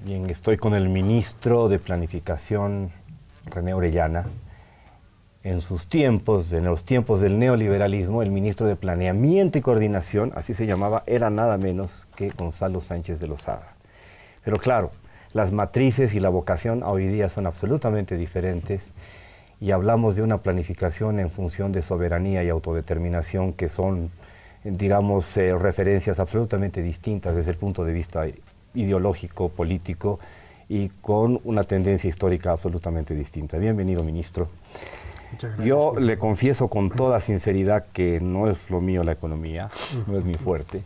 Bien, estoy con el ministro de Planificación, René Orellana. En sus tiempos, en los tiempos del neoliberalismo, el ministro de Planeamiento y Coordinación, así se llamaba, era nada menos que Gonzalo Sánchez de Lozada. Pero claro, las matrices y la vocación hoy día son absolutamente diferentes y hablamos de una planificación en función de soberanía y autodeterminación que son, digamos, referencias absolutamente distintas desde el punto de vista ideológico, político y con una tendencia histórica absolutamente distinta. Bienvenido, ministro. Muchas gracias. Yo le confieso con toda sinceridad que no es lo mío la economía, no es mi fuerte,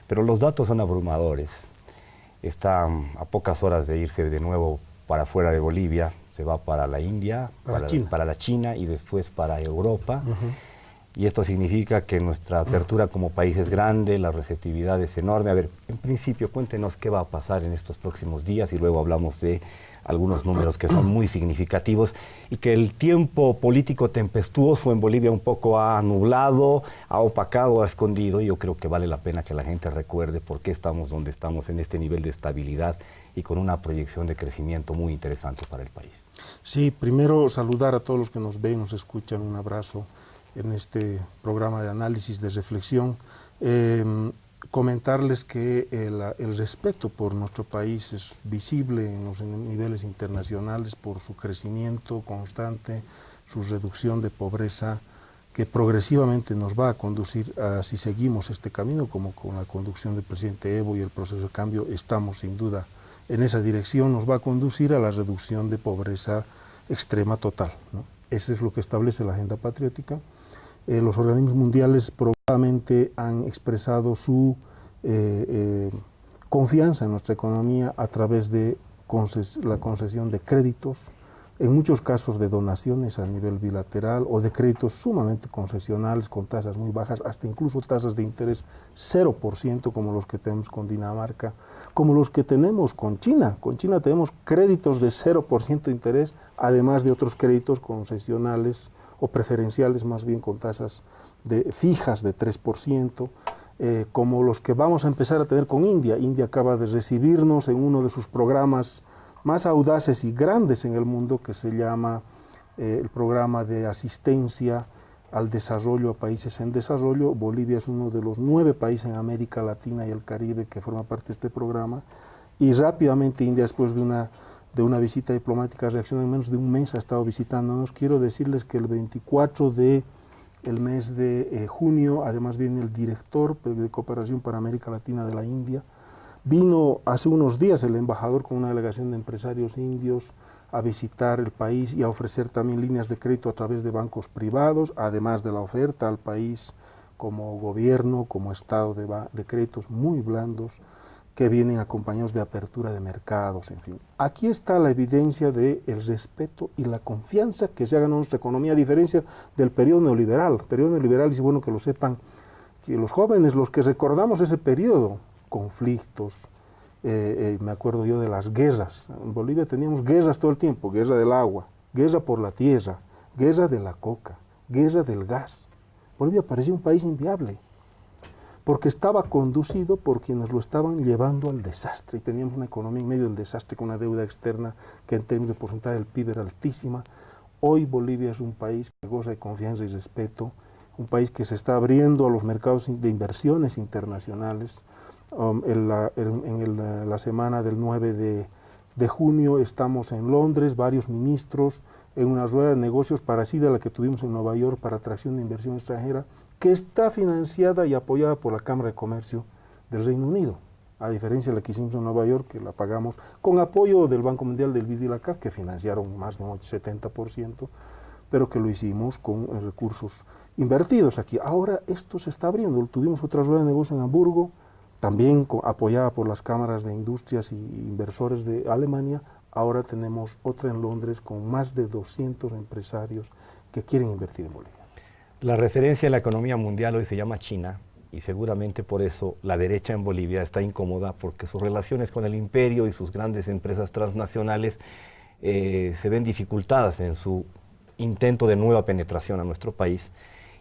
pero los datos son abrumadores. Está a pocas horas de irse de nuevo para fuera de Bolivia, se va para la India, para la China y después para Europa. Y esto significa que nuestra apertura como país es grande, la receptividad es enorme. A ver, en principio, cuéntenos qué va a pasar en estos próximos días y luego hablamos de algunos números que son muy significativos y que el tiempo político tempestuoso en Bolivia un poco ha nublado, ha opacado, ha escondido, y yo creo que vale la pena que la gente recuerde por qué estamos donde estamos en este nivel de estabilidad y con una proyección de crecimiento muy interesante para el país. Sí, primero saludar a todos los que nos ven, nos escuchan, un abrazo en este programa de análisis, de reflexión. Comentarles que el respeto por nuestro país es visible en los niveles internacionales por su crecimiento constante, su reducción de pobreza, que progresivamente nos va a conducir, si seguimos este camino, como con la conducción del presidente Evo y el proceso de cambio, estamos sin duda en esa dirección, nos va a conducir a la reducción de pobreza extrema total, ¿no? Eso es lo que establece la agenda patriótica. Los organismos mundiales probablemente han expresado su confianza en nuestra economía a través de la concesión de créditos, en muchos casos de donaciones a nivel bilateral o de créditos sumamente concesionales con tasas muy bajas, hasta incluso tasas de interés 0%, como los que tenemos con Dinamarca, como los que tenemos con China. Con China tenemos créditos de 0% de interés, además de otros créditos concesionales o preferenciales, más bien con tasas fijas de 3%, como los que vamos a empezar a tener con India. India acaba de recibirnos en uno de sus programas más audaces y grandes en el mundo, que se llama el programa de asistencia al desarrollo a países en desarrollo. Bolivia es uno de los 9 países en América Latina y el Caribe que forma parte de este programa, y rápidamente India, después de una visita diplomática, reaccionó en menos de un mes, ha estado visitándonos. Quiero decirles que el 24 del mes de junio, además viene el director de Cooperación para América Latina de la India. Vino hace unos días el embajador con una delegación de empresarios indios a visitar el país y a ofrecer también líneas de crédito a través de bancos privados, además de la oferta al país como gobierno, como estado de créditos muy blandos, que vienen acompañados de apertura de mercados, en fin. Aquí está la evidencia del respeto y la confianza que se ha ganado en nuestra economía, a diferencia del periodo neoliberal. El periodo neoliberal, es bueno que lo sepan, que los jóvenes, los que recordamos ese periodo, conflictos, me acuerdo yo de las guerras. En Bolivia teníamos guerras todo el tiempo, guerra del agua, guerra por la tierra, guerra de la coca, guerra del gas. Bolivia parecía un país inviable, porque estaba conducido por quienes lo estaban llevando al desastre, y teníamos una economía en medio del desastre con una deuda externa que en términos de porcentaje del PIB era altísima. Hoy Bolivia es un país que goza de confianza y respeto, un país que se está abriendo a los mercados de inversiones internacionales. En la semana del 9 de junio estamos en Londres, varios ministros, en una rueda de negocios parecida a la que tuvimos en Nueva York para atracción de inversión extranjera, que está financiada y apoyada por la Cámara de Comercio del Reino Unido, a diferencia de la que hicimos en Nueva York, que la pagamos con apoyo del Banco Mundial, del BID y la CAF, que financiaron más de un 70%, pero que lo hicimos con recursos invertidos aquí. Ahora esto se está abriendo. Tuvimos otra rueda de negocio en Hamburgo, también apoyada por las cámaras de industrias y inversores de Alemania. Ahora tenemos otra en Londres con más de 200 empresarios que quieren invertir en Bolivia. La referencia a la economía mundial hoy se llama China, y seguramente por eso la derecha en Bolivia está incómoda, porque sus relaciones con el imperio y sus grandes empresas transnacionales se ven dificultadas en su intento de nueva penetración a nuestro país.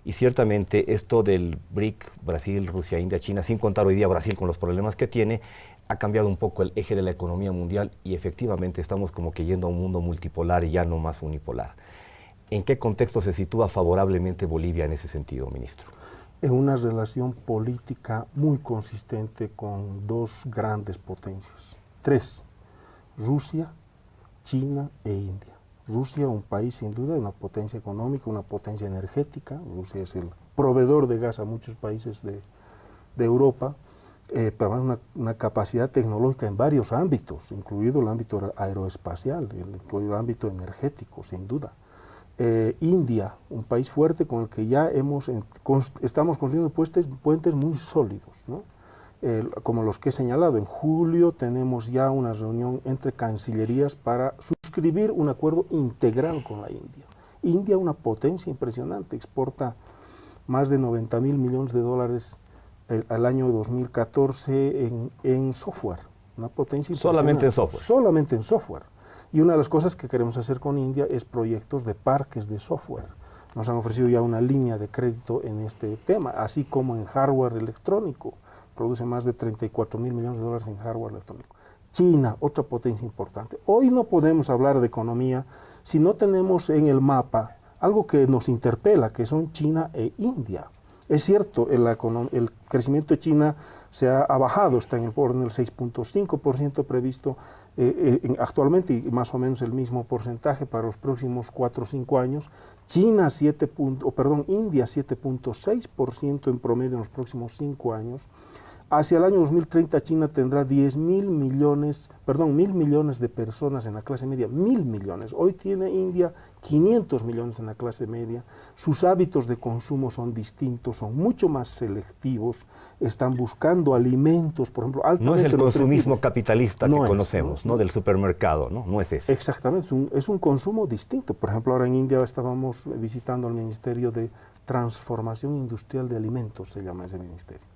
Y ciertamente esto del BRIC, Brasil, Rusia, India, China, sin contar hoy día Brasil con los problemas que tiene, ha cambiado un poco el eje de la economía mundial y efectivamente estamos como que yendo a un mundo multipolar y ya no más unipolar. ¿En qué contexto se sitúa favorablemente Bolivia en ese sentido, ministro? En una relación política muy consistente con dos grandes potencias. Tres: Rusia, China e India. Rusia, un país sin duda, una potencia económica, una potencia energética. Rusia es el proveedor de gas a muchos países de Europa, pero una capacidad tecnológica en varios ámbitos, incluido el ámbito aeroespacial, el ámbito energético, sin duda. India, un país fuerte con el que ya estamos construyendo puentes muy sólidos, ¿no? Como los que he señalado. En julio tenemos ya una reunión entre cancillerías para suscribir un acuerdo integral con la India. India, una potencia impresionante, exporta más de 90.000 millones de dólares al año 2014 en software, una potencia impresionante. Solamente en software. Solamente en software. Y una de las cosas que queremos hacer con India es proyectos de parques de software. Nos han ofrecido ya una línea de crédito en este tema, así como en hardware electrónico. Produce más de 34.000 millones de dólares en hardware electrónico. China, otra potencia importante. Hoy no podemos hablar de economía si no tenemos en el mapa algo que nos interpela, que son China e India. Es cierto, el crecimiento de China ha bajado, está en el orden del 6.5% previsto actualmente, y más o menos el mismo porcentaje para los próximos 4 o 5 años. India 7.6% en promedio en los próximos 5 años. Hacia el año 2030 China tendrá 1.000 millones de personas en la clase media, 1.000 millones. Hoy tiene India 500 millones en la clase media. Sus hábitos de consumo son distintos, son mucho más selectivos, están buscando alimentos, por ejemplo, altamente no es el consumismo nutritivos. capitalista que conocemos, ¿no? Del supermercado, ¿no? No es ese. Exactamente, es un consumo distinto. Por ejemplo, ahora en India estábamos visitando el Ministerio de Transformación Industrial de Alimentos, se llama ese ministerio.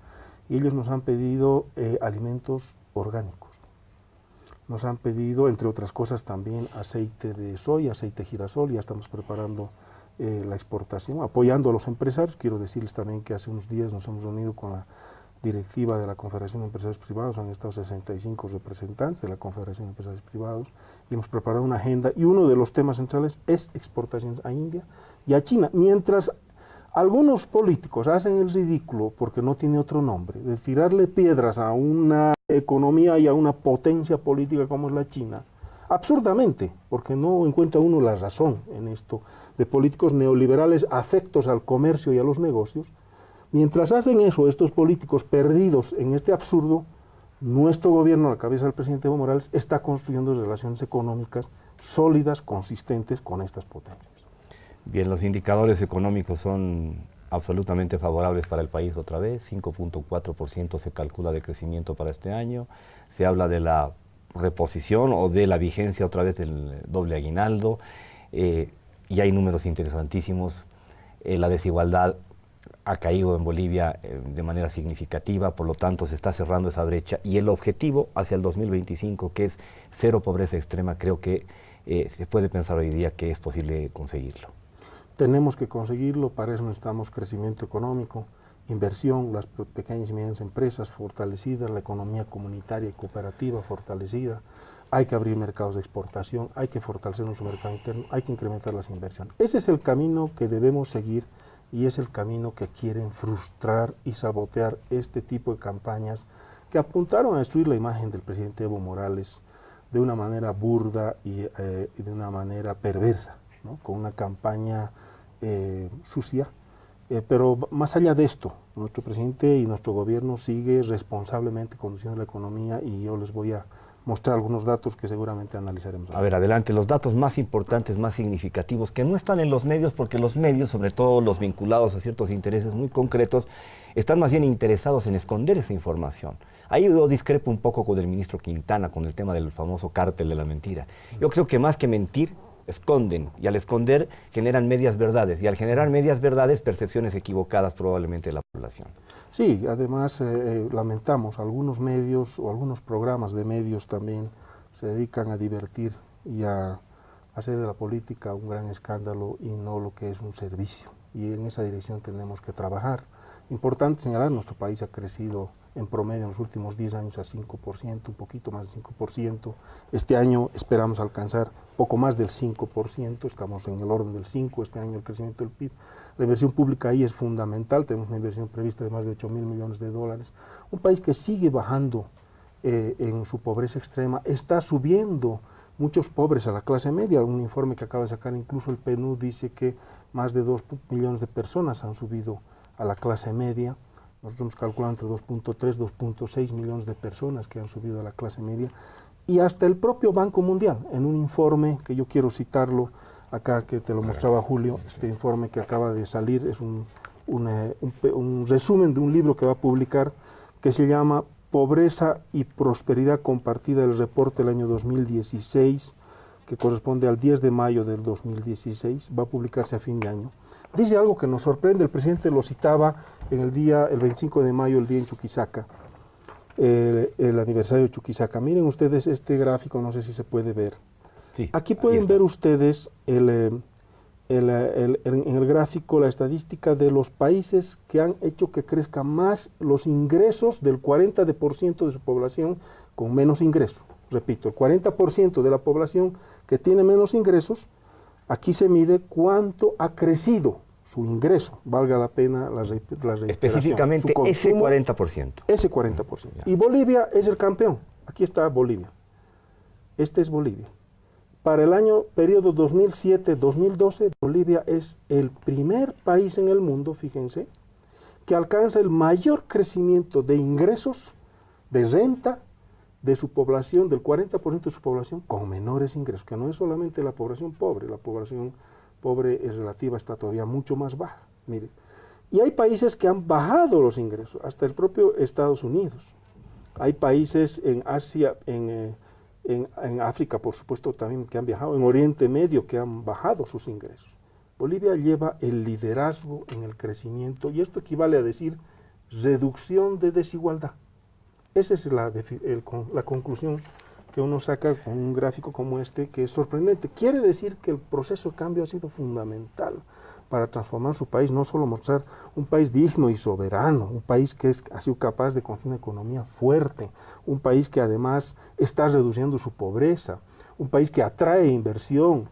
Y ellos nos han pedido alimentos orgánicos. Nos han pedido, entre otras cosas, también aceite de soya, aceite de girasol. Ya estamos preparando la exportación, apoyando a los empresarios. Quiero decirles también que hace unos días nos hemos reunido con la directiva de la Confederación de Empresarios Privados. Han estado 65 representantes de la Confederación de Empresarios Privados y hemos preparado una agenda. Y uno de los temas centrales es exportaciones a India y a China. Mientras algunos políticos hacen el ridículo, porque no tiene otro nombre, de tirarle piedras a una economía y a una potencia política como es la China, absurdamente, porque no encuentra uno la razón en esto, de políticos neoliberales afectos al comercio y a los negocios. Mientras hacen eso, estos políticos perdidos en este absurdo, nuestro gobierno, a la cabeza del presidente Evo Morales, está construyendo relaciones económicas sólidas, consistentes con estas potencias. Bien, los indicadores económicos son absolutamente favorables para el país otra vez, 5.4% se calcula de crecimiento para este año, se habla de la reposición o de la vigencia otra vez del doble aguinaldo, y hay números interesantísimos. La desigualdad ha caído en Bolivia de manera significativa, por lo tanto se está cerrando esa brecha, y el objetivo hacia el 2025, que es cero pobreza extrema, creo que se puede pensar hoy día que es posible conseguirlo. Tenemos que conseguirlo, para eso necesitamos crecimiento económico, inversión, las pequeñas y medianas empresas fortalecidas, la economía comunitaria y cooperativa fortalecida, hay que abrir mercados de exportación, hay que fortalecer nuestro mercado interno, hay que incrementar las inversiones. Ese es el camino que debemos seguir y es el camino que quieren frustrar y sabotear este tipo de campañas que apuntaron a destruir la imagen del presidente Evo Morales de una manera burda y de una manera perversa, ¿no? Con una campaña sucia, pero más allá de esto, nuestro presidente y nuestro gobierno sigue responsablemente conduciendo la economía, y yo les voy a mostrar algunos datos que seguramente analizaremos. A ver, adelante, los datos más importantes, más significativos, que no están en los medios, porque los medios, sobre todo los vinculados a ciertos intereses muy concretos, están más bien interesados en esconder esa información. Ahí yo discrepo un poco con el ministro Quintana, con el tema del famoso cártel de la mentira. Yo creo que más que mentir, esconden, y al esconder generan medias verdades, y al generar medias verdades, percepciones equivocadas probablemente de la población. Sí, además lamentamos, algunos medios o algunos programas de medios también se dedican a divertir y a hacer de la política un gran escándalo y no lo que es un servicio. y en esa dirección tenemos que trabajar. Importante señalar, nuestro país ha crecido en promedio en los últimos 10 años a 5%, un poquito más de 5%. Este año esperamos alcanzar poco más del 5%, estamos en el orden del 5%, este año el crecimiento del PIB. La inversión pública ahí es fundamental, tenemos una inversión prevista de más de 8.000 millones de dólares. Un país que sigue bajando en su pobreza extrema, está subiendo muchos pobres a la clase media. Un informe que acaba de sacar incluso el PNUD dice que más de 2 millones de personas han subido a la clase media. Nosotros hemos calculado entre 2.3 y 2.6 millones de personas que han subido a la clase media. Y hasta el propio Banco Mundial, en un informe que yo quiero citarlo acá, que te lo mostraba Julio, este informe que acaba de salir, es un resumen de un libro que va a publicar que se llama Pobreza y Prosperidad Compartida, el reporte del año 2016, que corresponde al 10 de mayo del 2016, va a publicarse a fin de año. Dice algo que nos sorprende, el presidente lo citaba en el 25 de mayo, el día en Chuquisaca, el aniversario de Chuquisaca. Miren ustedes este gráfico, no sé si se puede ver. Sí, aquí pueden ver ustedes en el gráfico la estadística de los países que han hecho que crezcan más los ingresos del 40% de su población con menos ingresos. Repito, el 40% de la población que tiene menos ingresos, aquí se mide cuánto ha crecido su ingreso, valga la pena la reiteración. Específicamente ese 40%. Ese 40%. Y Bolivia es el campeón. Aquí está Bolivia. Este es Bolivia. Para el año periodo 2007-2012, Bolivia es el primer país en el mundo, fíjense, que alcanza el mayor crecimiento de ingresos, de renta, de su población, del 40% de su población, con menores ingresos, que no es solamente la población pobre es relativa, está todavía mucho más baja. Mire. Y hay países que han bajado los ingresos, hasta el propio Estados Unidos. Hay países en Asia, en África, por supuesto, también que han viajado, en Oriente Medio, que han bajado sus ingresos. Bolivia lleva el liderazgo en el crecimiento, y esto equivale a decir reducción de desigualdad. Esa es la conclusión que uno saca con un gráfico como este, que es sorprendente. Quiere decir que el proceso de cambio ha sido fundamental para transformar su país, no solo mostrar un país digno y soberano, un país que ha sido capaz de construir una economía fuerte, un país que además está reduciendo su pobreza, un país que atrae inversión,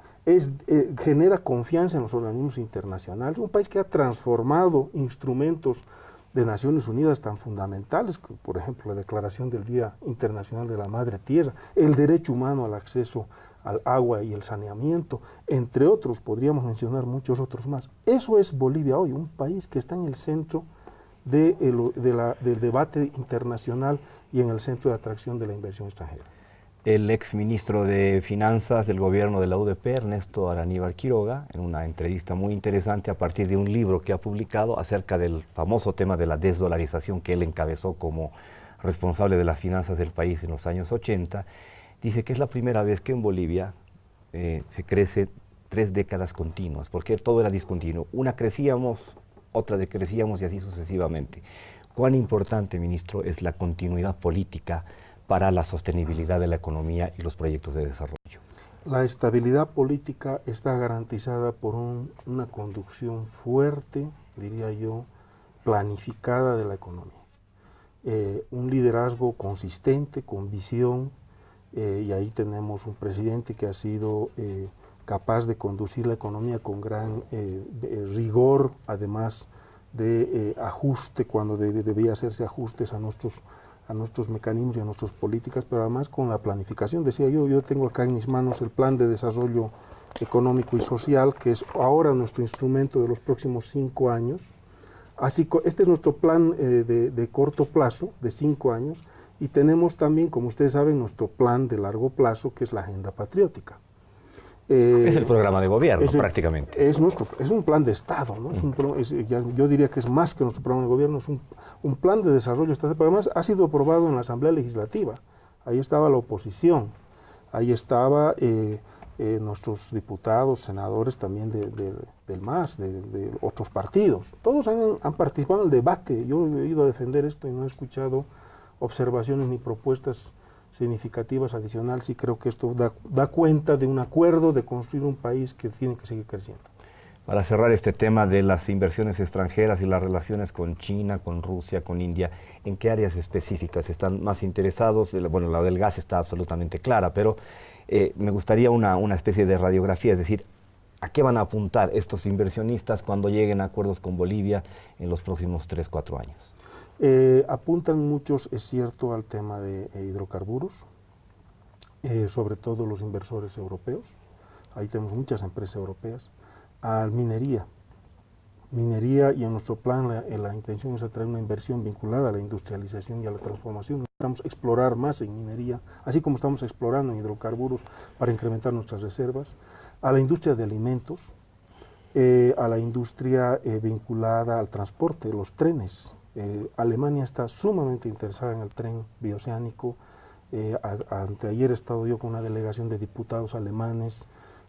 genera confianza en los organismos internacionales, un país que ha transformado instrumentos de Naciones Unidas tan fundamentales, como por ejemplo la Declaración del Día Internacional de la Madre Tierra, el derecho humano al acceso al agua y el saneamiento, entre otros, podríamos mencionar muchos otros más. Eso es Bolivia hoy, un país que está en el centro del debate internacional y en el centro de atracción de la inversión extranjera. El exministro de Finanzas del gobierno de la UDP, Ernesto Araníbar Quiroga, en una entrevista muy interesante a partir de un libro que ha publicado acerca del famoso tema de la desdolarización que él encabezó como responsable de las finanzas del país en los años 80, dice que es la primera vez que en Bolivia se crece 3 décadas continuas, porque todo era discontinuo. Una crecíamos, otra decrecíamos y así sucesivamente. ¿Cuán importante, ministro, es la continuidad política para la sostenibilidad de la economía y los proyectos de desarrollo? La estabilidad política está garantizada por una conducción fuerte, diría yo, planificada de la economía. Un liderazgo consistente, con visión, y ahí tenemos un presidente que ha sido capaz de conducir la economía con gran rigor, además de ajuste cuando debía hacerse ajustes a nuestros mecanismos y a nuestras políticas, pero además con la planificación. Decía yo tengo acá en mis manos el Plan de Desarrollo Económico y Social, que es ahora nuestro instrumento de los próximos 5 años. Así, este es nuestro plan de corto plazo, de 5 años, y tenemos también, como ustedes saben, nuestro plan de largo plazo, que es la Agenda Patriótica. Es el programa de gobierno, prácticamente. Es un plan de Estado, ¿no? Yo diría que es más que nuestro programa de gobierno, es un plan de desarrollo estatal, pero además ha sido aprobado en la Asamblea Legislativa. Ahí estaba la oposición, ahí estaba nuestros diputados, senadores también del MAS, de otros partidos. Todos han participado en el debate. Yo he ido a defender esto y no he escuchado observaciones ni propuestas significativas adicionales, y creo que esto da cuenta de un acuerdo de construir un país que tiene que seguir creciendo. Para cerrar este tema de las inversiones extranjeras y las relaciones con China, con Rusia, con India, ¿en qué áreas específicas están más interesados? Bueno, la del gas está absolutamente clara, pero me gustaría una especie de radiografía, es decir, ¿a qué van a apuntar estos inversionistas cuando lleguen a acuerdos con Bolivia en los próximos 3, 4 años? Apuntan muchos, es cierto, al tema de hidrocarburos, sobre todo los inversores europeos. Ahí tenemos muchas empresas europeas. A minería, y en nuestro plan la intención es atraer una inversión vinculada a la industrialización y a la transformación. Necesitamos explorar más en minería, así como estamos explorando en hidrocarburos para incrementar nuestras reservas. A la industria de alimentos, a la industria vinculada al transporte, los trenes. Alemania está sumamente interesada en el tren bioceánico. Anteayer he estado yo con una delegación de diputados alemanes,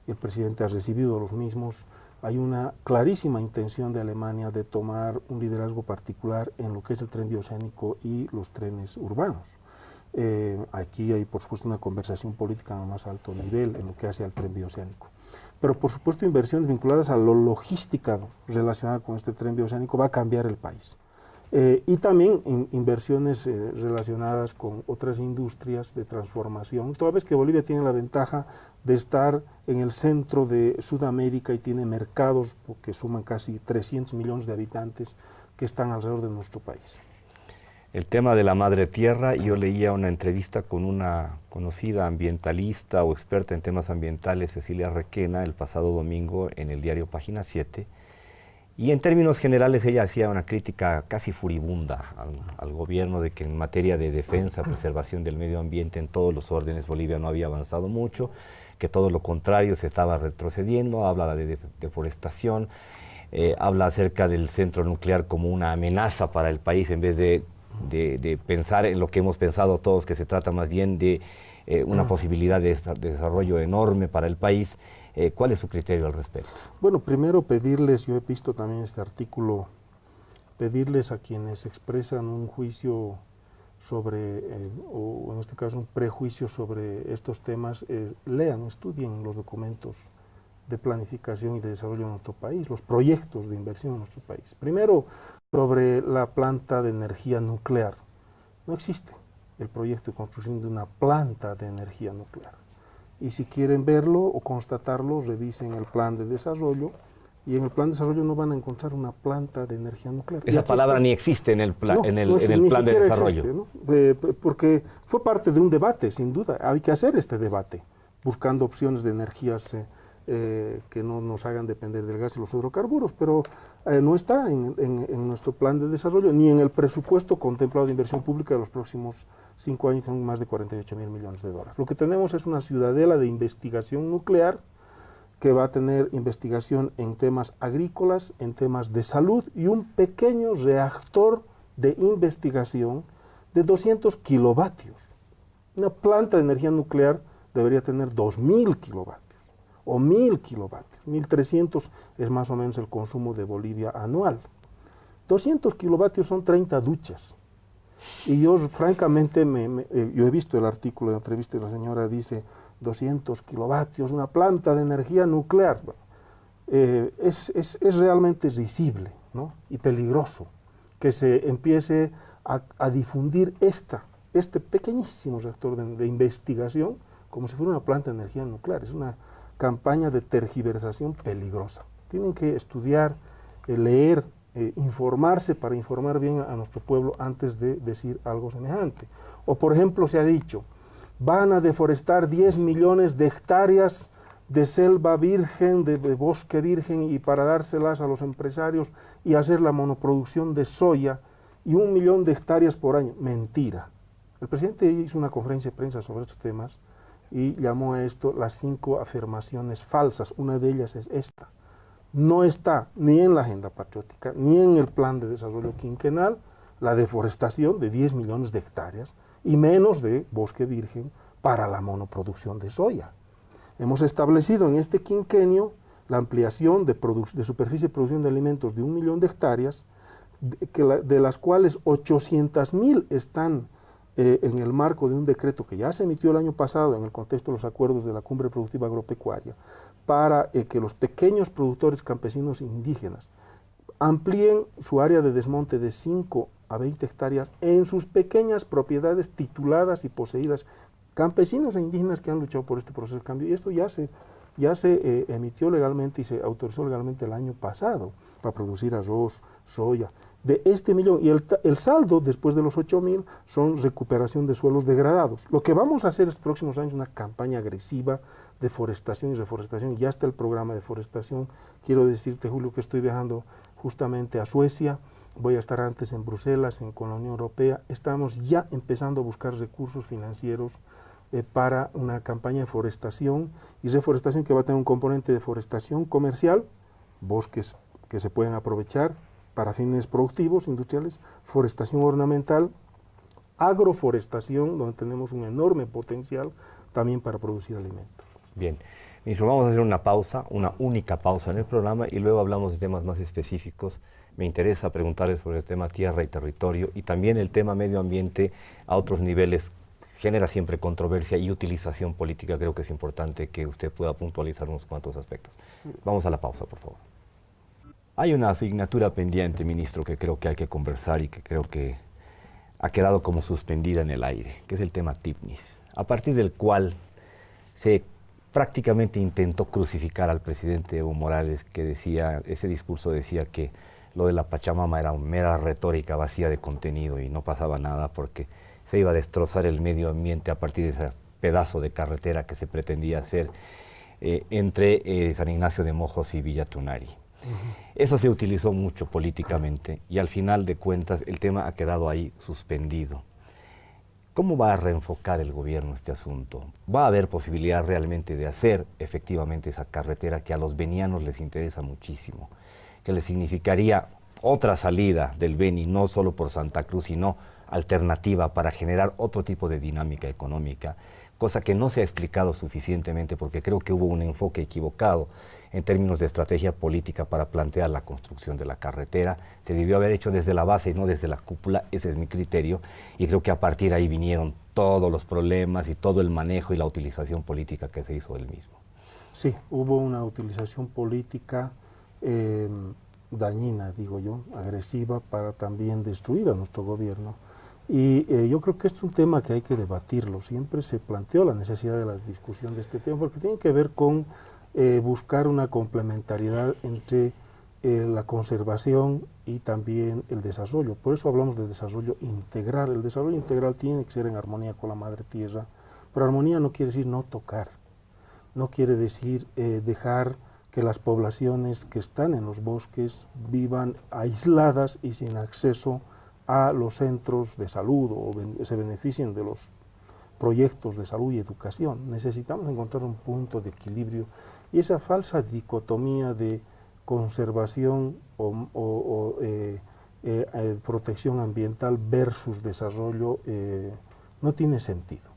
y el presidente ha recibido a los mismos. Hay una clarísima intención de Alemania de tomar un liderazgo particular en lo que es el tren bioceánico y los trenes urbanos. Aquí hay, por supuesto, una conversación política a más alto nivel en lo que hace al tren bioceánico. Pero, por supuesto, inversiones vinculadas a la logística relacionada con este tren bioceánico va a cambiar el país. Y también inversiones relacionadas con otras industrias de transformación, toda vez que Bolivia tiene la ventaja de estar en el centro de Sudamérica y tiene mercados que suman casi 300 millones de habitantes que están alrededor de nuestro país. El tema de la madre tierra, yo leía una entrevista con una conocida ambientalista o experta en temas ambientales, Cecilia Requena, el pasado domingo en el diario Página 7, y en términos generales ella hacía una crítica casi furibunda al gobierno de que en materia de defensa, preservación del medio ambiente en todos los órdenes Bolivia no había avanzado mucho, que todo lo contrario se estaba retrocediendo, habla de deforestación, habla acerca del centro nuclear como una amenaza para el país en vez de pensar en lo que hemos pensado todos, que se trata más bien de una posibilidad de desarrollo enorme para el país. ¿Cuál es su criterio al respecto? Bueno, primero pedirles, yo he visto también este artículo, pedirles a quienes expresan un juicio sobre, o en este caso un prejuicio sobre estos temas, lean, estudien los documentos de planificación y de desarrollo de nuestro país, los proyectos de inversión en nuestro país. Primero, sobre la planta de energía nuclear. No existe el proyecto de construcción de una planta de energía nuclear. Y si quieren verlo o constatarlo, revisen el plan de desarrollo, y en el plan de desarrollo no van a encontrar una planta de energía nuclear. Esa palabra ni existe en el, plan de desarrollo. Existe, ¿no? Porque fue parte de un debate, sin duda. Hay que hacer este debate, buscando opciones de energías que no nos hagan depender del gas y los hidrocarburos, pero no está en nuestro plan de desarrollo, ni en el presupuesto contemplado de inversión pública de los próximos 5 años, son más de 48.000 millones de dólares. Lo que tenemos es una ciudadela de investigación nuclear que va a tener investigación en temas agrícolas, en temas de salud, y un pequeño reactor de investigación de 200 kilovatios. Una planta de energía nuclear debería tener 2.000 kilovatios o 1.000 kilovatios. 1.300 es más o menos el consumo de Bolivia anual. 200 kilovatios son 30 duchas. Y yo, francamente, yo he visto el artículo de la entrevista y la señora dice 200 kilovatios, una planta de energía nuclear. Es realmente risible, ¿no? Y peligroso que se empiece a difundir este pequeñísimo reactor de investigación como si fuera una planta de energía nuclear. Es una campaña de tergiversación peligrosa. Tienen que estudiar, leer, informarse para informar bien a nuestro pueblo antes de decir algo semejante. O, por ejemplo, se ha dicho, van a deforestar 10 millones de hectáreas de selva virgen, de bosque virgen, y para dárselas a los empresarios y hacer la monoproducción de soya, y 1 millón de hectáreas por año. Mentira. El presidente hizo una conferencia de prensa sobre estos temas y llamó a esto las 5 afirmaciones falsas. Una de ellas es esta. No está ni en la agenda patriótica, ni en el plan de desarrollo quinquenal, la deforestación de 10 millones de hectáreas y menos de bosque virgen para la monoproducción de soya. Hemos establecido en este quinquenio la ampliación de superficie de producción de alimentos de 1 millón de hectáreas, de las cuales 800.000 están en el marco de un decreto que ya se emitió el año pasado en el contexto de los acuerdos de la Cumbre Productiva Agropecuaria, para que los pequeños productores campesinos indígenas amplíen su área de desmonte de 5 a 20 hectáreas en sus pequeñas propiedades tituladas y poseídas, campesinos e indígenas que han luchado por este proceso de cambio. Y esto ya se emitió legalmente y se autorizó legalmente el año pasado para producir arroz, soya. De este millón, y el saldo después de los 8.000 son recuperación de suelos degradados. Lo que vamos a hacer estos próximos años es una campaña agresiva de forestación y reforestación. Ya está el programa de forestación. Quiero decirte, Julio, que estoy viajando justamente a Suecia. Voy a estar antes en Bruselas, con la Unión Europea. Estamos ya empezando a buscar recursos financieros para una campaña de forestación y reforestación que va a tener un componente de forestación comercial, bosques que se pueden aprovechar para fines productivos, industriales, forestación ornamental, agroforestación, donde tenemos un enorme potencial también para producir alimentos. Bien, ministro, vamos a hacer una pausa, una única pausa en el programa y luego hablamos de temas más específicos. Me interesa preguntarles sobre el tema tierra y territorio y también el tema medio ambiente a otros niveles. Genera siempre controversia y utilización política. Creo que es importante que usted pueda puntualizar unos cuantos aspectos. Vamos a la pausa, por favor. Hay una asignatura pendiente, ministro, que creo que hay que conversar y que creo que ha quedado como suspendida en el aire, que es el tema TIPNIS, a partir del cual se prácticamente intentó crucificar al presidente Evo Morales, que decía, ese discurso decía que lo de la Pachamama era mera retórica vacía de contenido y no pasaba nada porque se iba a destrozar el medio ambiente a partir de ese pedazo de carretera que se pretendía hacer entre San Ignacio de Mojos y Villa Tunari. Eso se utilizó mucho políticamente y al final de cuentas el tema ha quedado ahí suspendido. ¿Cómo va a reenfocar el gobierno este asunto? ¿Va a haber posibilidad realmente de hacer efectivamente esa carretera que a los benianos les interesa muchísimo, que les significaría otra salida del Beni, no solo por Santa Cruz, sino alternativa para generar otro tipo de dinámica económica, cosa que no se ha explicado suficientemente porque creo que hubo un enfoque equivocado en términos de estrategia política para plantear la construcción de la carretera? Se debió haber hecho desde la base y no desde la cúpula, ese es mi criterio, y creo que a partir de ahí vinieron todos los problemas y todo el manejo y la utilización política que se hizo del mismo. Sí, hubo una utilización política dañina, digo yo, agresiva, para también destruir a nuestro gobierno. Y yo creo que esto es un tema que hay que debatirlo. Siempre se planteó la necesidad de la discusión de este tema porque tiene que ver con buscar una complementariedad entre la conservación y también el desarrollo. Por eso hablamos de desarrollo integral. El desarrollo integral tiene que ser en armonía con la madre tierra, pero armonía no quiere decir no tocar, no quiere decir dejar que las poblaciones que están en los bosques vivan aisladas y sin acceso a los centros de salud o se beneficien de los proyectos de salud y educación. Necesitamos encontrar un punto de equilibrio y esa falsa dicotomía de conservación o protección ambiental versus desarrollo no tiene sentido.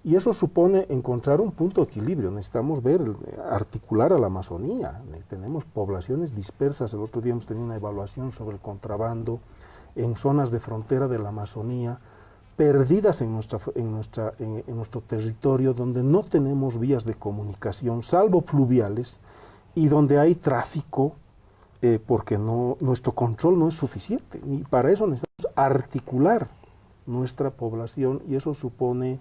Y eso supone encontrar un punto de equilibrio. Necesitamos articular a la Amazonía. Tenemos poblaciones dispersas. El otro día hemos tenido una evaluación sobre el contrabando en zonas de frontera de la Amazonía, perdidas en nuestro territorio, donde no tenemos vías de comunicación, salvo fluviales, y donde hay tráfico, porque nuestro control no es suficiente. Y para eso necesitamos articular nuestra población, y eso supone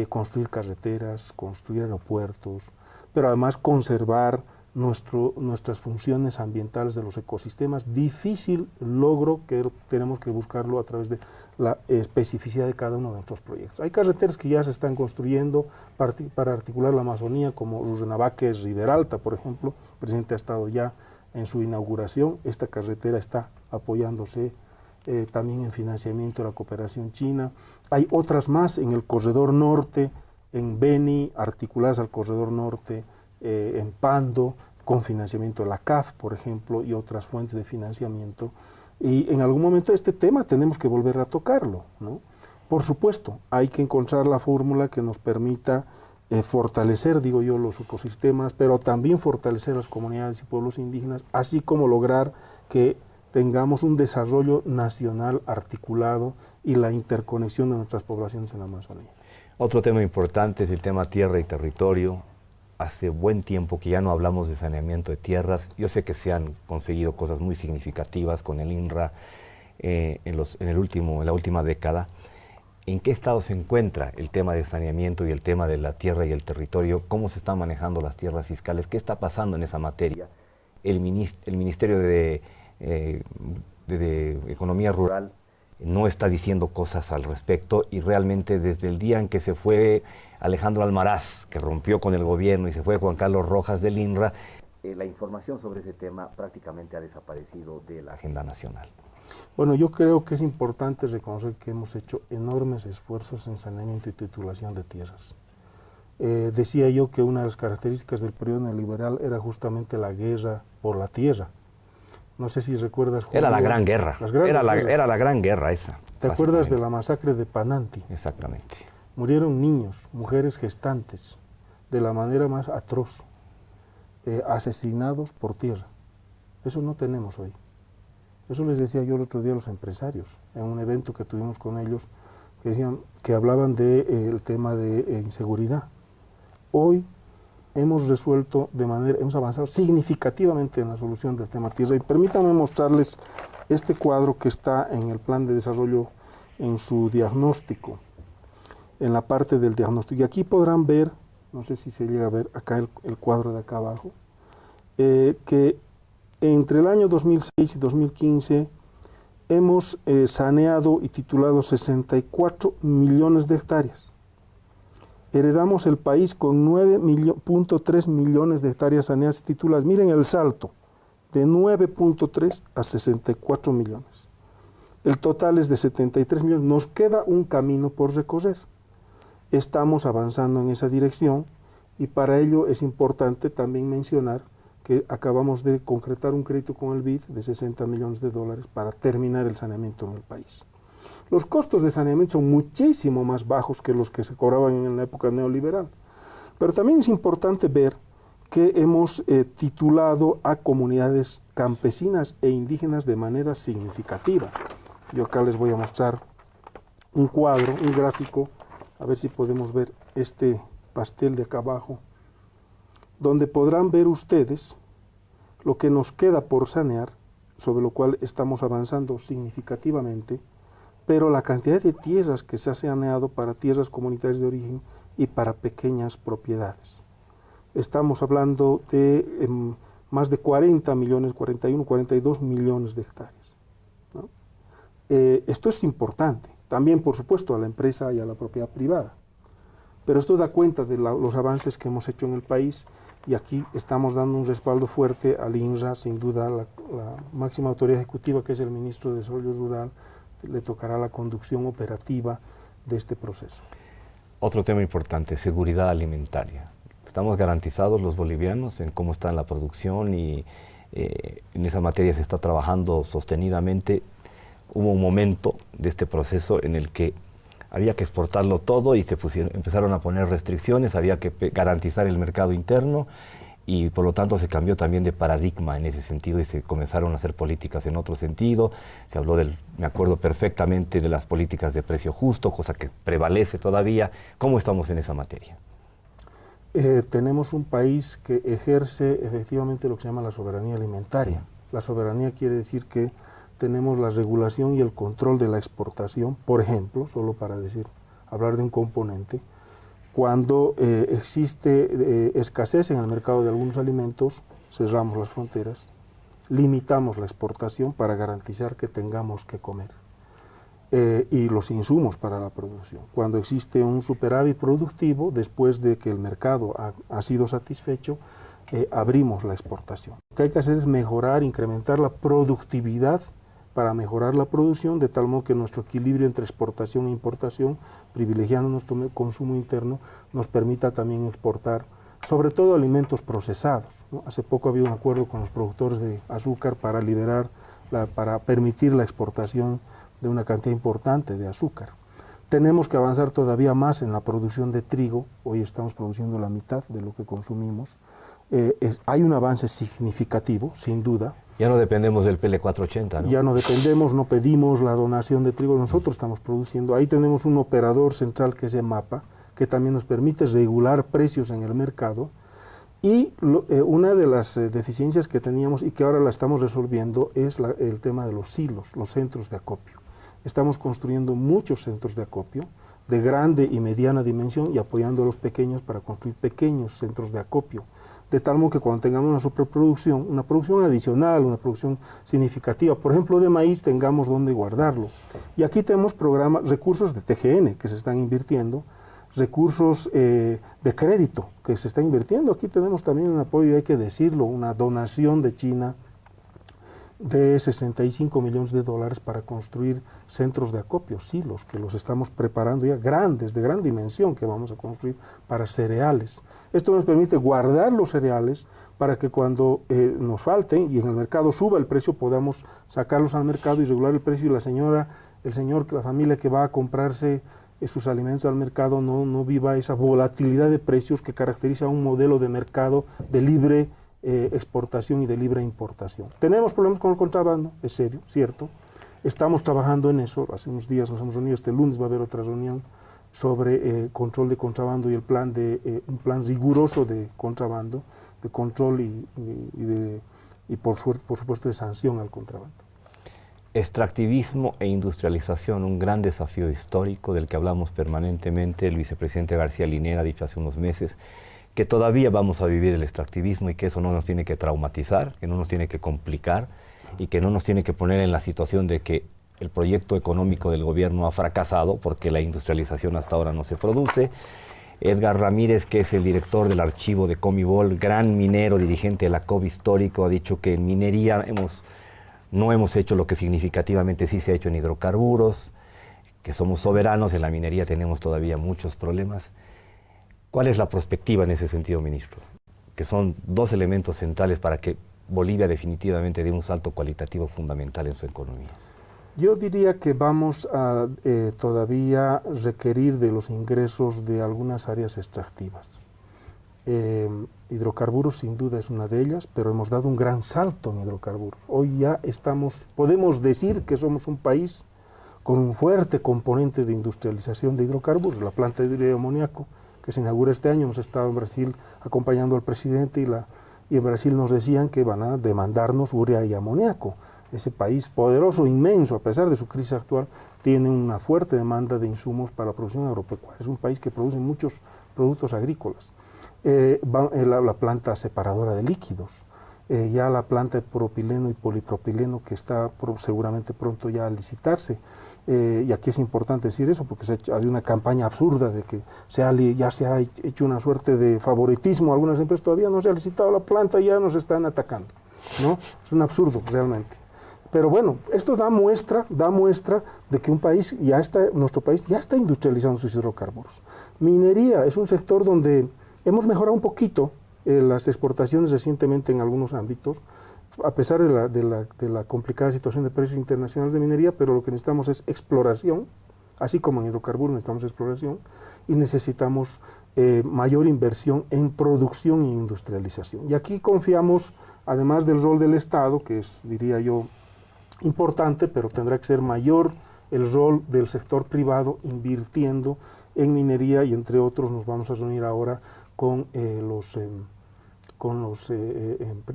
construir carreteras, construir aeropuertos, pero además conservar nuestras funciones ambientales de los ecosistemas. Difícil logro que tenemos que buscarlo a través de la especificidad de cada uno de nuestros proyectos. Hay carreteras que ya se están construyendo para articular la Amazonía, como Rurrenabaque-Riberalta, por ejemplo. El presidente ha estado ya en su inauguración. Esta carretera está apoyándose también en financiamiento de la cooperación china. Hay otras más en el corredor norte, en Beni, articuladas al corredor norte, en Pando, con financiamiento de la CAF, por ejemplo, y otras fuentes de financiamiento. Y en algún momento este tema tenemos que volver a tocarlo, ¿no? Por supuesto, hay que encontrar la fórmula que nos permita fortalecer, digo yo, los ecosistemas, pero también fortalecer las comunidades y pueblos indígenas, así como lograr que tengamos un desarrollo nacional articulado y la interconexión de nuestras poblaciones en la Amazonía. Otro tema importante es el tema tierra y territorio. Hace buen tiempo que ya no hablamos de saneamiento de tierras. Yo sé que se han conseguido cosas muy significativas con el INRA en la última década. ¿En qué estado se encuentra el tema de saneamiento y el tema de la tierra y el territorio? ¿Cómo se están manejando las tierras fiscales? ¿Qué está pasando en esa materia? El Ministerio de Economía Rural no está diciendo cosas al respecto, y realmente desde el día en que se fue Alejandro Almaraz, que rompió con el gobierno, y se fue Juan Carlos Rojas del INRA, la información sobre ese tema prácticamente ha desaparecido de la agenda nacional. Bueno, yo creo que es importante reconocer que hemos hecho enormes esfuerzos en saneamiento y titulación de tierras. Decía yo que una de las características del periodo neoliberal era justamente la guerra por la tierra. No sé si recuerdas, Julio, era la gran guerra, era la gran guerra esa. ¿Te acuerdas de la masacre de Pananti? Exactamente. Murieron niños, mujeres gestantes, de la manera más atroz, asesinados por tierra. Eso no tenemos hoy. Eso les decía yo el otro día a los empresarios, en un evento que tuvimos con ellos, que hablaban del tema de inseguridad. Hoy hemos avanzado significativamente en la solución del tema tierra. Y permítanme mostrarles este cuadro que está en el plan de desarrollo, en su diagnóstico, en la parte del diagnóstico. Y aquí podrán ver, no sé si se llega a ver acá el cuadro de acá abajo, que entre el año 2006 y 2015 hemos saneado y titulado 64 millones de hectáreas. Heredamos el país con 9.3 millones de hectáreas saneadas y tituladas. Miren el salto, de 9.3 a 64 millones. El total es de 73 millones. Nos queda un camino por recorrer. Estamos avanzando en esa dirección, y para ello es importante también mencionar que acabamos de concretar un crédito con el BID de 60 millones de dólares para terminar el saneamiento en el país. Los costos de saneamiento son muchísimo más bajos que los que se cobraban en la época neoliberal. Pero también es importante ver que hemos titulado a comunidades campesinas e indígenas de manera significativa. Yo acá les voy a mostrar un cuadro, un gráfico, a ver si podemos ver este pastel de acá abajo, donde podrán ver ustedes lo que nos queda por sanear, sobre lo cual estamos avanzando significativamente, pero la cantidad de tierras que se ha saneado para tierras comunitarias de origen y para pequeñas propiedades. Estamos hablando de más de 40 millones, 41, 42 millones de hectáreas, ¿no? Esto es importante, también por supuesto a la empresa y a la propiedad privada, pero esto da cuenta de los avances que hemos hecho en el país, y aquí estamos dando un respaldo fuerte al INRA. Sin duda la máxima autoridad ejecutiva, que es el ministro de Desarrollo Rural, le tocará la conducción operativa de este proceso. Otro tema importante, seguridad alimentaria. ¿Estamos garantizados los bolivianos en cómo está la producción, y en esa materia se está trabajando sostenidamente? Hubo un momento de este proceso en el que había que exportarlo todo y empezaron a poner restricciones, había que garantizar el mercado interno, y por lo tanto se cambió también de paradigma en ese sentido y se comenzaron a hacer políticas en otro sentido. Se habló me acuerdo perfectamente de las políticas de precio justo, cosa que prevalece todavía. ¿Cómo estamos en esa materia? Tenemos un país que ejerce efectivamente lo que se llama la soberanía alimentaria. La soberanía quiere decir que tenemos la regulación y el control de la exportación, por ejemplo, solo para hablar de un componente. Cuando existe escasez en el mercado de algunos alimentos, cerramos las fronteras, limitamos la exportación para garantizar que tengamos que comer, y los insumos para la producción. Cuando existe un superávit productivo, después de que el mercado ha sido satisfecho, abrimos la exportación. Lo que hay que hacer es mejorar, incrementar la productividad para mejorar la producción, de tal modo que nuestro equilibrio entre exportación e importación, privilegiando nuestro consumo interno, nos permita también exportar, sobre todo alimentos procesados, ¿no? Hace poco había un acuerdo con los productores de azúcar para para permitir la exportación de una cantidad importante de azúcar. Tenemos que avanzar todavía más en la producción de trigo. Hoy estamos produciendo la mitad de lo que consumimos. Hay un avance significativo, sin duda, Ya no dependemos del PL 480, ¿no? Ya no dependemos, no pedimos la donación de trigo, nosotros estamos produciendo. Ahí tenemos un operador central que es EMAPA, que también nos permite regular precios en el mercado. Y una de las deficiencias que teníamos y que ahora la estamos resolviendo es el tema de los silos, los centros de acopio. Estamos construyendo muchos centros de acopio de grande y mediana dimensión y apoyando a los pequeños para construir pequeños centros de acopio. De tal modo que cuando tengamos una superproducción, una producción adicional, una producción significativa, por ejemplo de maíz, tengamos dónde guardarlo. Y aquí tenemos programas, recursos de TGN que se están invirtiendo, recursos de crédito que se está invirtiendo. Aquí tenemos también un apoyo, hay que decirlo, una donación de China de 65 millones de dólares para construir centros de acopio, silos, que los estamos preparando ya grandes, de gran dimensión, que vamos a construir para cereales. Esto nos permite guardar los cereales para que cuando nos falten y en el mercado suba el precio, podamos sacarlos al mercado y regular el precio, y el señor, la familia que va a comprarse sus alimentos al mercado no viva esa volatilidad de precios que caracteriza un modelo de mercado de libre exportación y de libre importación. Tenemos problemas con el contrabando, es serio, cierto. Estamos trabajando en eso. Hace unos días nos hemos reunido, este lunes va a haber otra reunión sobre control de contrabando y un plan riguroso de contrabando, de control y por supuesto de sanción al contrabando. Extractivismo e industrialización, un gran desafío histórico del que hablamos permanentemente. El vicepresidente García Linera ha dicho hace unos meses que todavía vamos a vivir el extractivismo y que eso no nos tiene que traumatizar, que no nos tiene que complicar y que no nos tiene que poner en la situación de que el proyecto económico del gobierno ha fracasado porque la industrialización hasta ahora no se produce. Edgar Ramírez, que es el director del archivo de Comibol, gran minero, dirigente de la COB histórico, ha dicho que en minería no hemos hecho lo que significativamente sí se ha hecho en hidrocarburos, que somos soberanos, en la minería tenemos todavía muchos problemas. ¿Cuál es la perspectiva en ese sentido, ministro? Que son dos elementos centrales para que Bolivia definitivamente dé un salto cualitativo fundamental en su economía. Yo diría que vamos a todavía requerir de los ingresos de algunas áreas extractivas. Hidrocarburos sin duda es una de ellas, pero hemos dado un gran salto en hidrocarburos. Hoy ya podemos decir que somos un país con un fuerte componente de industrialización de hidrocarburos. La planta de amoníaco que se inaugura este año, hemos estado en Brasil acompañando al presidente y en Brasil nos decían que van a demandarnos urea y amoníaco. Ese país poderoso, inmenso, a pesar de su crisis actual, tiene una fuerte demanda de insumos para la producción agropecuaria. Es un país que produce muchos productos agrícolas. La planta separadora de líquidos, ya la planta de propileno y polipropileno que está seguramente pronto ya a licitarse. Y aquí es importante decir eso porque hay una campaña absurda de que ya se ha hecho una suerte de favoritismo. Algunas empresas todavía no se ha licitado la planta y ya nos están atacando, ¿no? Es un absurdo realmente. Pero bueno, esto da muestra de que nuestro país ya está industrializando sus hidrocarburos. Minería es un sector donde hemos mejorado un poquito las exportaciones recientemente en algunos ámbitos, a pesar de la complicada situación de precios internacionales de minería, pero lo que necesitamos es exploración, así como en hidrocarburos necesitamos exploración, y necesitamos mayor inversión en producción e industrialización. Y aquí confiamos, además del rol del Estado, que es, diría yo, importante, pero tendrá que ser mayor el rol del sector privado invirtiendo en minería, y entre otros nos vamos a reunir ahora con los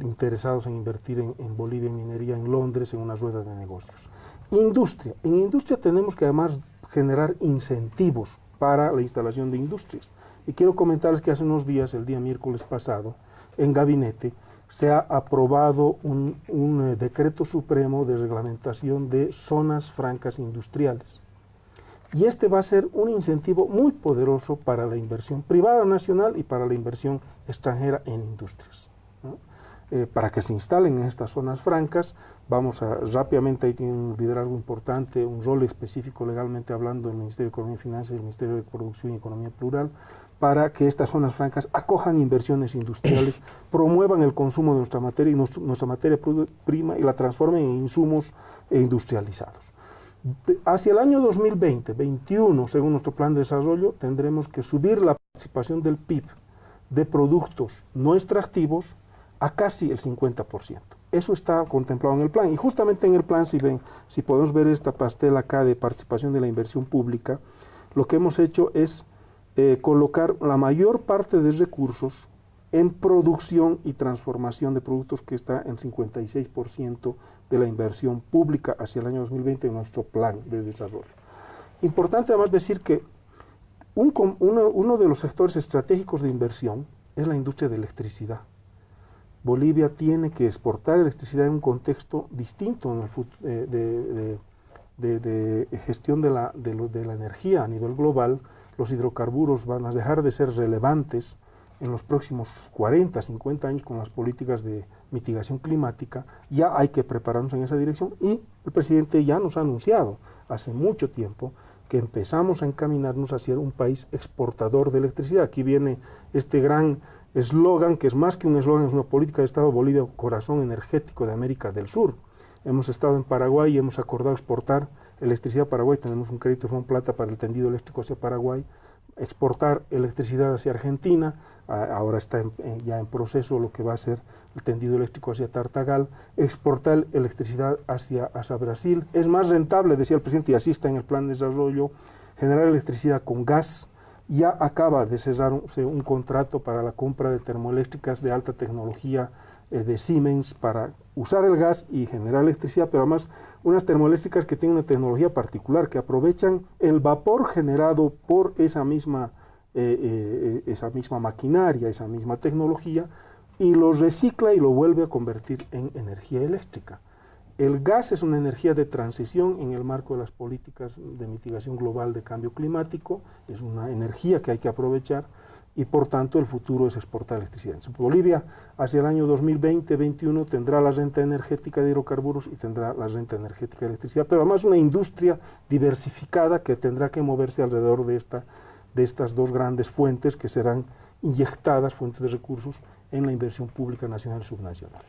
interesados en invertir en Bolivia en minería en Londres en una rueda de negocios. Industria. En industria tenemos que además generar incentivos para la instalación de industrias. Y quiero comentarles que hace unos días, el día miércoles pasado, en gabinete, se ha aprobado un decreto supremo de reglamentación de zonas francas industriales. Y este va a ser un incentivo muy poderoso para la inversión privada nacional y para la inversión extranjera en industrias, ¿no? Para que se instalen en estas zonas francas, rápidamente, ahí tiene un liderazgo importante, un rol específico legalmente hablando del Ministerio de Economía y Finanzas y el Ministerio de Producción y Economía Plural, para que estas zonas francas acojan inversiones industriales, promuevan el consumo de nuestra materia y nuestra materia prima y la transformen en insumos industrializados. Hacia el año 2020-21, según nuestro plan de desarrollo, tendremos que subir la participación del PIB de productos no extractivos a casi el 50%. Eso está contemplado en el plan. Y justamente en el plan, si podemos ver esta pastel acá de participación de la inversión pública, lo que hemos hecho es colocar la mayor parte de recursos en producción y transformación de productos, que está en 56% de la inversión pública hacia el año 2020 en nuestro plan de desarrollo. Importante además decir que uno de los sectores estratégicos de inversión es la industria de electricidad. Bolivia tiene que exportar electricidad en un contexto distinto en de gestión de la energía a nivel global. Los hidrocarburos van a dejar de ser relevantes en los próximos 40, 50 años con las políticas de mitigación climática. Ya hay que prepararnos en esa dirección, y el presidente ya nos ha anunciado hace mucho tiempo que empezamos a encaminarnos hacia un país exportador de electricidad. Aquí viene este gran eslogan, que es más que un eslogan, es una política de Estado: Bolivia, corazón energético de América del Sur. Hemos estado en Paraguay y hemos acordado exportar electricidad a Paraguay. Tenemos un crédito de Fonplata para el tendido eléctrico hacia Paraguay, exportar electricidad hacia Argentina. Ahora está ya en proceso lo que va a ser el tendido eléctrico hacia Tartagal, exportar electricidad hacia Brasil. Es más rentable, decía el presidente, y así está en el plan de desarrollo, generar electricidad con gas. Ya acaba de cerrarse un contrato para la compra de termoeléctricas de alta tecnología de Siemens para usar el gas y generar electricidad, pero además unas termoeléctricas que tienen una tecnología particular, que aprovechan el vapor generado por esa misma maquinaria, esa misma tecnología, y lo recicla y lo vuelve a convertir en energía eléctrica. El gas es una energía de transición en el marco de las políticas de mitigación global de cambio climático, es una energía que hay que aprovechar, y por tanto el futuro es exportar electricidad. Bolivia hacia el año 2020-21 tendrá la renta energética de hidrocarburos y tendrá la renta energética de electricidad, pero además una industria diversificada que tendrá que moverse alrededor de estas dos grandes fuentes, que serán inyectadas, fuentes de recursos, en la inversión pública nacional y subnacional.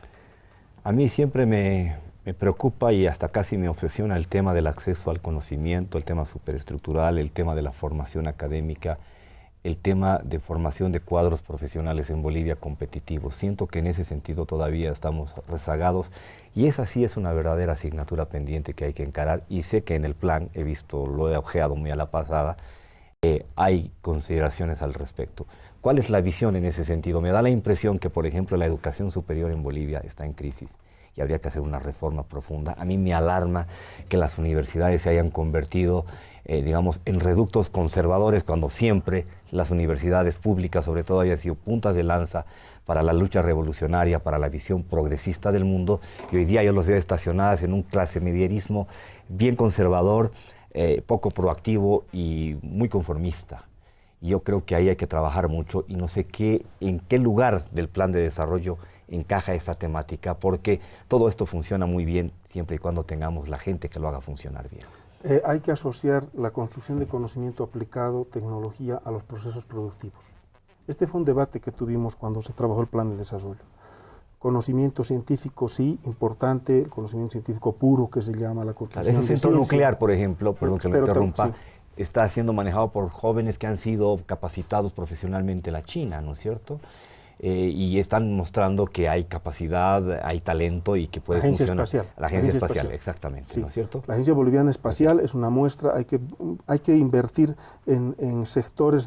A mí siempre me preocupa y hasta casi me obsesiona el tema del acceso al conocimiento, el tema superestructural, el tema de la formación académica, el tema de formación de cuadros profesionales en Bolivia competitivos. Siento que en ese sentido todavía estamos rezagados, y esa sí es una verdadera asignatura pendiente que hay que encarar, y sé que en el plan, he visto, lo he ojeado muy a la pasada, hay consideraciones al respecto. ¿Cuál es la visión en ese sentido? Me da la impresión que, por ejemplo, la educación superior en Bolivia está en crisis y habría que hacer una reforma profunda. A mí me alarma que las universidades se hayan convertido, digamos, en reductos conservadores, cuando siempre las universidades públicas, sobre todo, hayan sido puntas de lanza para la lucha revolucionaria, para la visión progresista del mundo, y hoy día yo los veo estacionadas en un clasemedierismo bien conservador, poco proactivo y muy conformista. Y yo creo que ahí hay que trabajar mucho, y no sé en qué lugar del plan de desarrollo encaja esta temática, porque todo esto funciona muy bien siempre y cuando tengamos la gente que lo haga funcionar bien. Hay que asociar la construcción de conocimiento aplicado, tecnología, a los procesos productivos. Este fue un debate que tuvimos cuando se trabajó el plan de desarrollo. Conocimiento científico, sí, importante, el conocimiento científico puro, que se llama la construcción de ciencia. Ese centro nuclear, por ejemplo, perdón que lo interrumpa, sí, está siendo manejado por jóvenes que han sido capacitados profesionalmente en la China, ¿no es cierto? Y están mostrando que hay capacidad, hay talento y que puede funcionar. La Agencia Espacial, exactamente, sí, ¿no es cierto? La Agencia Boliviana Espacial es una muestra. Hay que invertir en sectores